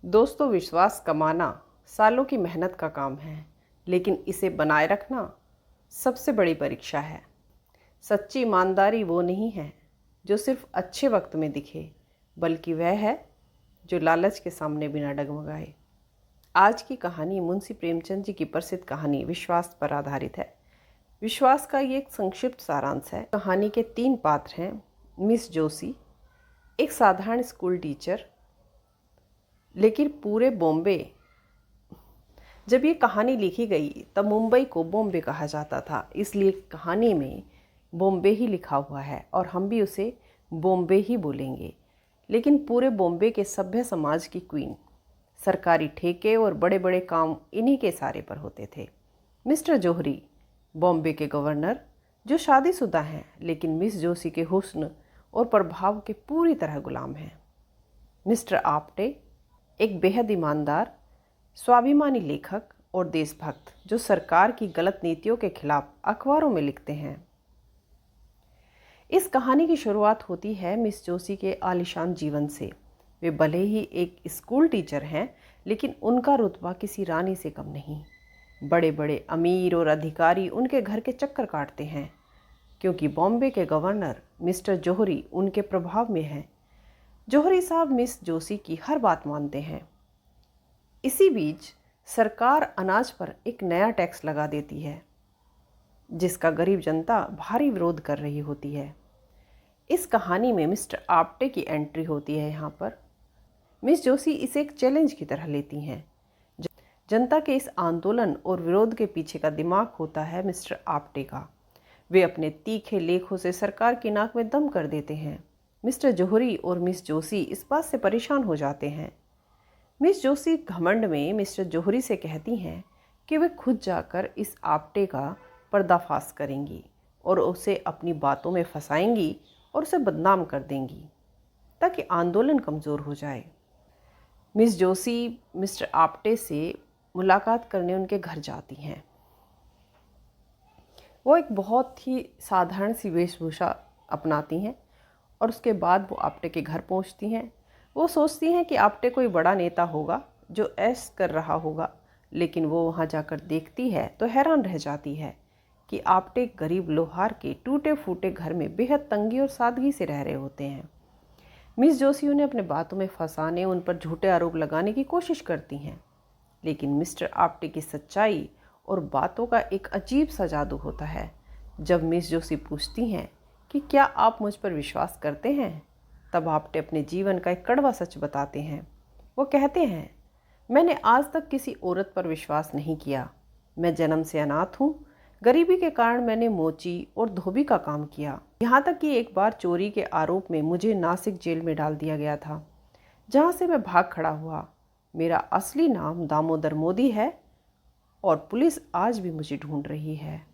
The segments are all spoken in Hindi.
दोस्तों, विश्वास कमाना सालों की मेहनत का काम है, लेकिन इसे बनाए रखना सबसे बड़ी परीक्षा है। सच्ची ईमानदारी वो नहीं है जो सिर्फ अच्छे वक्त में दिखे, बल्कि वह है जो लालच के सामने बिना डगमगाए। आज की कहानी मुंशी प्रेमचंद जी की प्रसिद्ध कहानी विश्वास पर आधारित है। विश्वास का ये एक संक्षिप्त सारांश है। कहानी के 3 पात्र हैं। मिस जोशी, एक साधारण स्कूल टीचर, लेकिन पूरे बॉम्बे, जब ये कहानी लिखी गई तब मुंबई को बॉम्बे कहा जाता था, इसलिए कहानी में बॉम्बे ही लिखा हुआ है और हम भी उसे बॉम्बे ही बोलेंगे। लेकिन पूरे बॉम्बे के सभ्य समाज की क्वीन, सरकारी ठेके और बड़े बड़े काम इन्हीं के इशारे पर होते थे। मिस्टर जौहरी, बॉम्बे के गवर्नर, जो शादीशुदा हैं लेकिन मिस जोशी के हुस्न और प्रभाव के पूरी तरह गुलाम हैं। मिस्टर आप्टे, एक बेहद ईमानदार, स्वाभिमानी लेखक और देशभक्त, जो सरकार की गलत नीतियों के खिलाफ अखबारों में लिखते हैं। इस कहानी की शुरुआत होती है मिस जोशी के आलीशान जीवन से। वे भले ही एक स्कूल टीचर हैं, लेकिन उनका रुतबा किसी रानी से कम नहीं। बड़े बड़े अमीर और अधिकारी उनके घर के चक्कर काटते हैं, क्योंकि बॉम्बे के गवर्नर मिस्टर जौहरी उनके प्रभाव में हैं। जौहरी साहब मिस जोशी की हर बात मानते हैं। इसी बीच सरकार अनाज पर एक नया टैक्स लगा देती है, जिसका गरीब जनता भारी विरोध कर रही होती है। इस कहानी में मिस्टर आप्टे की एंट्री होती है। यहाँ पर मिस जोशी इसे एक चैलेंज की तरह लेती हैं। जनता के इस आंदोलन और विरोध के पीछे का दिमाग होता है मिस्टर आप्टे का। वे अपने तीखे लेखों से सरकार की नाक में दम कर देते हैं। मिस्टर जौहरी और मिस जोशी इस बात से परेशान हो जाते हैं। मिस जोशी घमंड में मिस्टर जौहरी से कहती हैं कि वे खुद जाकर इस आप्टे का पर्दाफाश करेंगी और उसे अपनी बातों में फंसाएंगी और उसे बदनाम कर देंगी, ताकि आंदोलन कमज़ोर हो जाए। मिस जोशी मिस्टर आप्टे से मुलाकात करने उनके घर जाती हैं। वो एक बहुत ही साधारण सी वेशभूषा अपनाती हैं और उसके बाद वो आप्टे के घर पहुंचती हैं। वो सोचती हैं कि आप्टे कोई बड़ा नेता होगा जो ऐश कर रहा होगा, लेकिन वो वहाँ जाकर देखती है तो हैरान रह जाती है कि आप्टे गरीब लोहार के टूटे फूटे घर में बेहद तंगी और सादगी से रह रहे होते हैं। मिस जोशी उन्हें अपने बातों में फंसाने, उन पर झूठे आरोप लगाने की कोशिश करती हैं, लेकिन मिस्टर आप्टे की सच्चाई और बातों का एक अजीब सा जादू होता है। जब मिस जोशी पूछती हैं कि क्या आप मुझ पर विश्वास करते हैं, तब आप्टे अपने जीवन का एक कड़वा सच बताते हैं। वो कहते हैं, मैंने आज तक किसी औरत पर विश्वास नहीं किया। मैं जन्म से अनाथ हूँ। गरीबी के कारण मैंने मोची और धोबी का काम किया, यहाँ तक कि एक बार चोरी के आरोप में मुझे नासिक जेल में डाल दिया गया था, जहाँ से मैं भाग खड़ा हुआ। मेरा असली नाम दामोदर मोदी है और पुलिस आज भी मुझे ढूंढ रही है।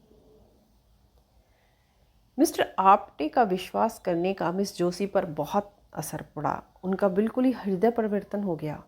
मिस्टर आप्टे का विश्वास करने का मिस जोशी पर बहुत असर पड़ा। उनका बिल्कुल ही हृदय परिवर्तन हो गया।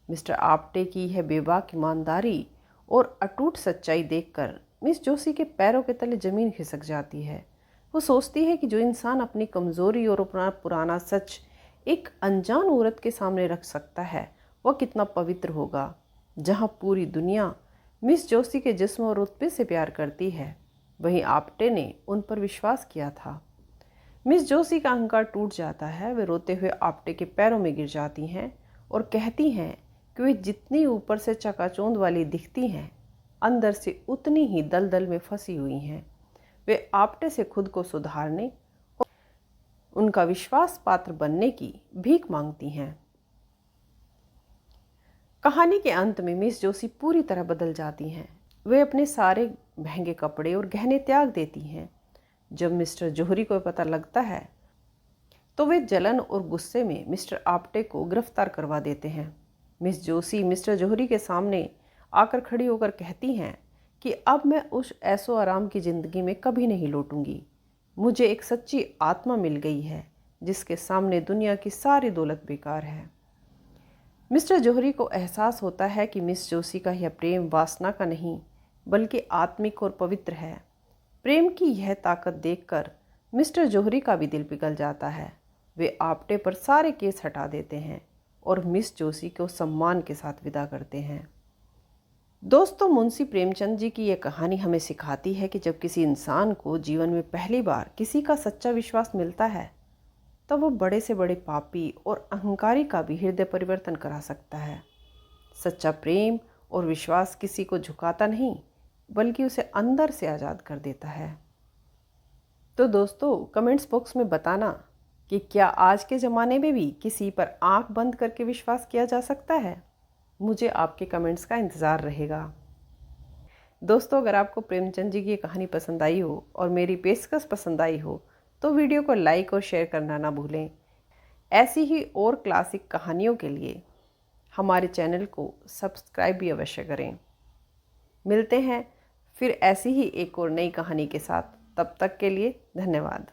मिस्टर आप्टे की यह बेबाक ईमानदारी और अटूट सच्चाई देखकर मिस जोशी के पैरों के तले ज़मीन खिसक जाती है। वो सोचती है कि जो इंसान अपनी कमज़ोरी और अपना पुराना सच एक अनजान औरत के सामने रख सकता है, वह कितना पवित्र होगा। जहाँ पूरी दुनिया मिस जोशी के जिस्म और रुतबे से प्यार करती है, वहीं आप्टे ने उन पर विश्वास किया था। मिस जोशी का अहंकार टूट जाता है। वे रोते हुए आप्टे के पैरों में गिर जाती हैं और कहती हैं कि वे जितनी ऊपर से चकाचौंध वाली दिखती हैं, अंदर से उतनी ही दलदल में फंसी हुई हैं। वे आप्टे से खुद को सुधारने और उनका विश्वास पात्र बनने की भीख मांगती हैं। कहानी के अंत में मिस जोशी पूरी तरह बदल जाती हैं। वे अपने सारे महंगे कपड़े और गहने त्याग देती हैं। जब मिस्टर जौहरी को पता लगता है तो वे जलन और गुस्से में मिस्टर आप्टे को गिरफ्तार करवा देते हैं। मिस जोशी मिस्टर जौहरी के सामने आकर खड़ी होकर कहती हैं कि अब मैं उस ऐशो आराम की ज़िंदगी में कभी नहीं लौटूंगी। मुझे एक सच्ची आत्मा मिल गई है, जिसके सामने दुनिया की सारी दौलत बेकार है। मिस्टर जौहरी को एहसास होता है कि मिस जोशी का यह प्रेम वासना का नहीं, बल्कि आत्मिक और पवित्र है। प्रेम की यह ताकत देखकर मिस्टर जौहरी का भी दिल पिघल जाता है। वे आप्टे पर सारे केस हटा देते हैं और मिस जोशी को सम्मान के साथ विदा करते हैं। दोस्तों, मुंशी प्रेमचंद जी की यह कहानी हमें सिखाती है कि जब किसी इंसान को जीवन में पहली बार किसी का सच्चा विश्वास मिलता है तो वो बड़े से बड़े पापी और अहंकारी का भी हृदय परिवर्तन करा सकता है। सच्चा प्रेम और विश्वास किसी को झुकाता नहीं, बल्कि उसे अंदर से आज़ाद कर देता है। तो दोस्तों, कमेंट्स बॉक्स में बताना कि क्या आज के ज़माने में भी किसी पर आंख बंद करके विश्वास किया जा सकता है। मुझे आपके कमेंट्स का इंतज़ार रहेगा। दोस्तों, अगर आपको प्रेमचंद जी की कहानी पसंद आई हो और मेरी पेशकश पसंद आई हो तो वीडियो को लाइक और शेयर करना ना भूलें। ऐसी ही और क्लासिक कहानियों के लिए हमारे चैनल को सब्सक्राइब भी अवश्य करें। मिलते हैं फिर ऐसी ही एक और नई कहानी के साथ। तब तक के लिए धन्यवाद।